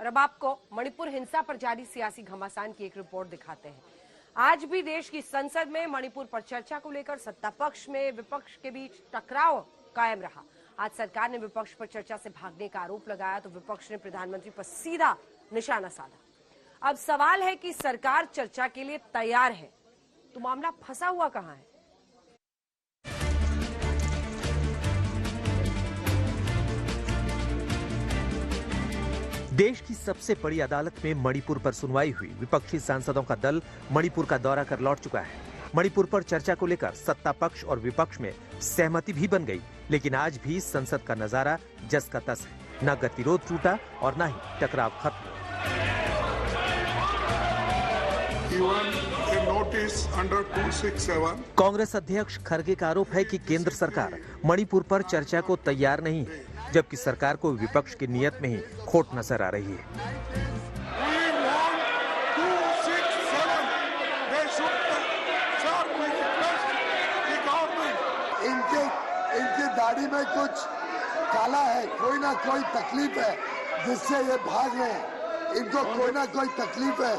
और अब आपको मणिपुर हिंसा पर जारी सियासी घमासान की एक रिपोर्ट दिखाते हैं। आज भी देश की संसद में मणिपुर पर चर्चा को लेकर सत्ता पक्ष में विपक्ष के बीच टकराव कायम रहा। आज सरकार ने विपक्ष पर चर्चा से भागने का आरोप लगाया तो विपक्ष ने प्रधानमंत्री पर सीधा निशाना साधा। अब सवाल है कि सरकार चर्चा के लिए तैयार है तो मामला फंसा हुआ कहां है? देश की सबसे बड़ी अदालत में मणिपुर पर सुनवाई हुई। विपक्षी सांसदों का दल मणिपुर का दौरा कर लौट चुका है। मणिपुर पर चर्चा को लेकर सत्ता पक्ष और विपक्ष में सहमति भी बन गई, लेकिन आज भी संसद का नजारा जस का तस है। न गतिरोध टूटा और न ही टकराव खत्म। कांग्रेस अध्यक्ष खरगे का आरोप है कि केंद्र सरकार मणिपुर पर चर्चा को तैयार नहीं है, जबकि सरकार को विपक्ष की नीयत में ही खोट नजर आ रही है। इनकी दाढ़ी में कुछ काला है, कोई ना कोई तकलीफ है जिससे ये भाग रहे हैं। इनको कोई ना कोई तकलीफ है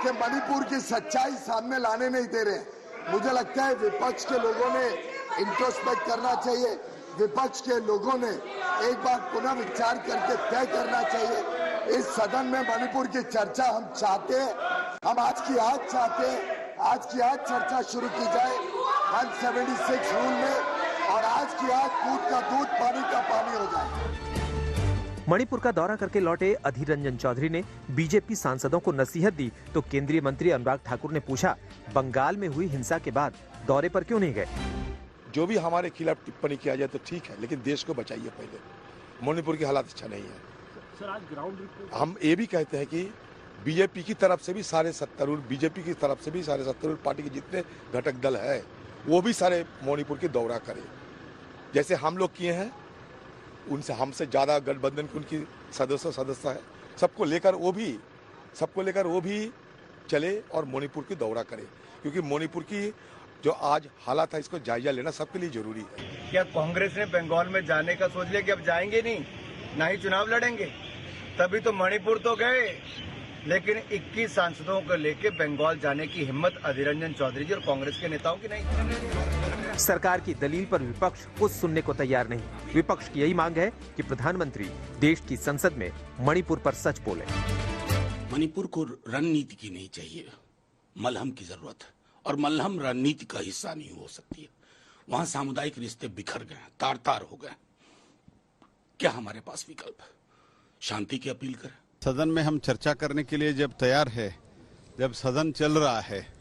कि मणिपुर की सच्चाई सामने लाने नहीं दे रहे। मुझे लगता है विपक्ष के लोगों ने इंट्रोस्पेक्ट करना चाहिए। विपक्ष के लोगों ने एक बार पुनः विचार करके तय करना चाहिए। इस सदन में मणिपुर की चर्चा हम चाहते हैं, हम आज की आज चाहते हैं। आज की आज चर्चा शुरू की जाए 176 रूल में और आज की आज दूध का दूध पानी का पानी हो जाए। मणिपुर का दौरा करके लौटे अधीर रंजन चौधरी ने बीजेपी सांसदों को नसीहत दी तो केंद्रीय मंत्री अनुराग ठाकुर ने पूछा, बंगाल में हुई हिंसा के बाद दौरे पर क्यों नहीं गए? जो भी हमारे खिलाफ टिप्पणी किया जाए तो ठीक है, लेकिन देश को बचाइए पहले। मणिपुर की हालात अच्छा नहीं है। सर, आज ग्राउंड रिपोर्ट हम ये भी कहते हैं कि बीजेपी की तरफ से भी सारे सत्तारूढ़, बीजेपी की तरफ से भी सारे सत्तारूढ़ पार्टी के जितने घटक दल है वो भी सारे मणिपुर की दौरा करें, जैसे हम लोग किए हैं। उनसे हमसे ज्यादा गठबंधन की उनकी सदस्य है। सबको लेकर वो भी चले और मणिपुर की दौरा करें, क्योंकि मणिपुर की जो आज हालात है इसको जायजा लेना सबके लिए जरूरी है। क्या कांग्रेस ने बंगाल में जाने का सोच लिया कि अब जाएंगे नहीं, ना ही चुनाव लड़ेंगे? तभी तो मणिपुर तो गए, लेकिन 21 सांसदों को लेकर बंगाल जाने की हिम्मत अधीर रंजन चौधरी जी और कांग्रेस के नेताओं की नहीं। सरकार की दलील पर विपक्ष कुछ सुनने को तैयार नहीं। विपक्ष की यही मांग है कि प्रधानमंत्री देश की संसद में मणिपुर पर सच बोले। मणिपुर को रणनीति की नहीं चाहिए, मलहम की जरूरत है, और मलहम रणनीति का हिस्सा नहीं हो सकती है। वहां सामुदायिक रिश्ते बिखर गए, तार तार हो गए। क्या हमारे पास विकल्प है? शांति की अपील करें। सदन में हम चर्चा करने के लिए जब तैयार है, जब सदन चल रहा है,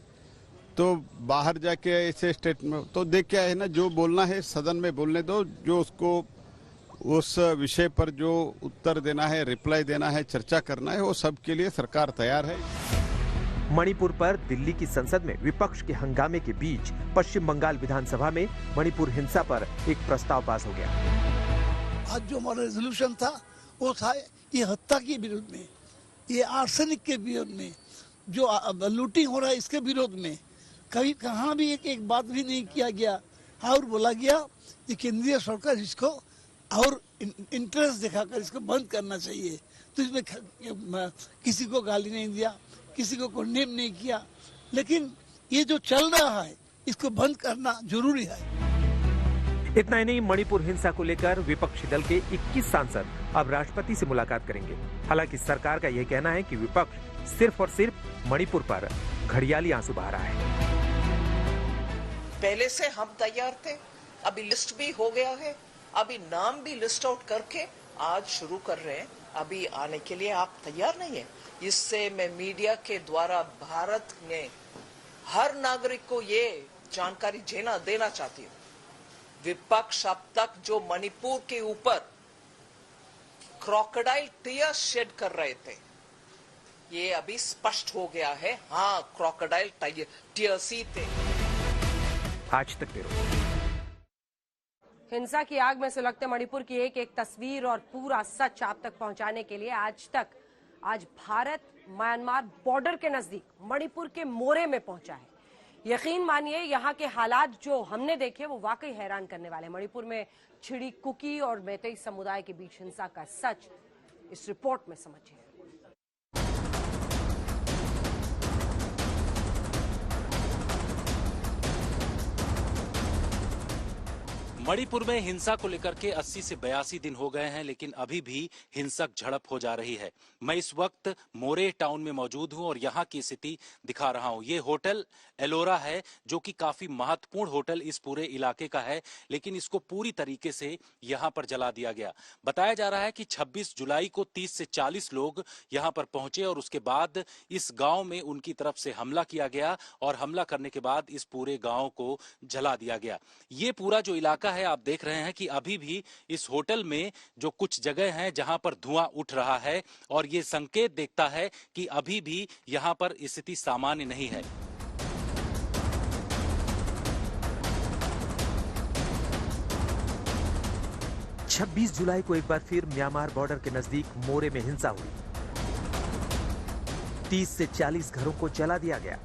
तो बाहर जाके ऐसे स्टेटमेंट तो देख क्या है ना, जो बोलना है सदन में बोलने दो। जो उसको उस विषय पर जो उत्तर देना है, रिप्लाई देना है, चर्चा करना है, वो सब के लिए सरकार तैयार है। मणिपुर पर दिल्ली की संसद में विपक्ष के हंगामे के बीच पश्चिम बंगाल विधानसभा में मणिपुर हिंसा पर एक प्रस्ताव पास हो गया। आज जो हमारा रेजोल्यूशन था वो था ये हत्या के विरोध में, ये आर्सेनिक के विरोध में, जो लूटिंग हो रहा है इसके विरोध में। कहीं कहाँ भी एक बात भी नहीं किया गया और बोला गया कि केंद्रीय सरकार इसको और इंटरेस्ट दिखाकर इसको बंद करना चाहिए। तो इसमें किसी को गाली नहीं दिया, किसी को कंडेम नहीं किया, लेकिन ये जो चल रहा है इसको बंद करना जरूरी है। इतना ही नहीं, मणिपुर हिंसा को लेकर विपक्षी दल के 21 सांसद अब राष्ट्रपति से मुलाकात करेंगे। हालांकि सरकार का यह कहना है कि विपक्ष सिर्फ और सिर्फ मणिपुर पर घड़ियाली आंसू बहा रहा है। पहले से हम तैयार थे, अभी लिस्ट भी हो गया है, अभी नाम भी लिस्ट आउट करके आज शुरू कर रहे हैं। अभी आने के लिए आप तैयार नहीं है। इससे मैं मीडिया के द्वारा भारत में हर नागरिक को ये जानकारी देना चाहती हूँ। विपक्ष अब तक जो मणिपुर के ऊपर क्रोकोडाइल टीयर्स शेड कर रहे थे, ये अभी स्पष्ट हो गया है। हाँ, क्रोकोडाइल टीयर्स ही थे। आज तक ब्यूरो। हिंसा की आग में सुलगते मणिपुर की एक एक तस्वीर और पूरा सच आप तक पहुंचाने के लिए आज भारत म्यांमार बॉर्डर के नजदीक मणिपुर के मोरे में पहुंचा है। यकीन मानिए यहाँ के हालात जो हमने देखे वो वाकई हैरान करने वाले। मणिपुर में छिड़ी कुकी और मैतेई समुदाय के बीच हिंसा का सच इस रिपोर्ट में समझिए। मणिपुर में हिंसा को लेकर के 80 से 82 दिन हो गए हैं, लेकिन अभी भी हिंसक झड़प हो जा रही है। मैं इस वक्त मोरे टाउन में मौजूद हूं और यहां की स्थिति दिखा रहा हूं। ये होटल एलोरा है, जो कि काफी महत्वपूर्ण होटल इस पूरे इलाके का है, लेकिन इसको पूरी तरीके से यहां पर जला दिया गया। बताया जा रहा है कि 26 जुलाई को 30 से 40 लोग यहां पर पहुंचे और उसके बाद इस गांव में उनकी तरफ से हमला किया गया और हमला करने के बाद इस पूरे गांव को जला दिया गया। ये पूरा जो इलाका है, आप देख रहे हैं कि अभी भी इस होटल में जो कुछ जगह हैं जहां पर धुआं उठ रहा है और ये संकेत देखता है कि अभी भी यहां पर स्थिति सामान्य नहीं है। छब्बीस जुलाई को एक बार फिर म्यांमार बॉर्डर के नजदीक मोरे में हिंसा हुई। 30 से 40 घरों को जला दिया गया,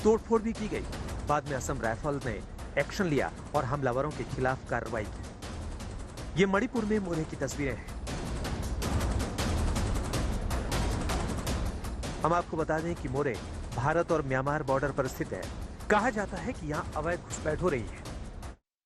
तोड़फोड़ भी की गई। बाद में असम राइफल ने एक्शन लिया और हमलावरों के खिलाफ कार्रवाई की। ये मणिपुर में मोरे की तस्वीरें हैं। हम आपको बता दें कि मोरे भारत और म्यांमार बॉर्डर पर स्थित है। कहा जाता है कि यहां अवैध घुसपैठ हो रही है।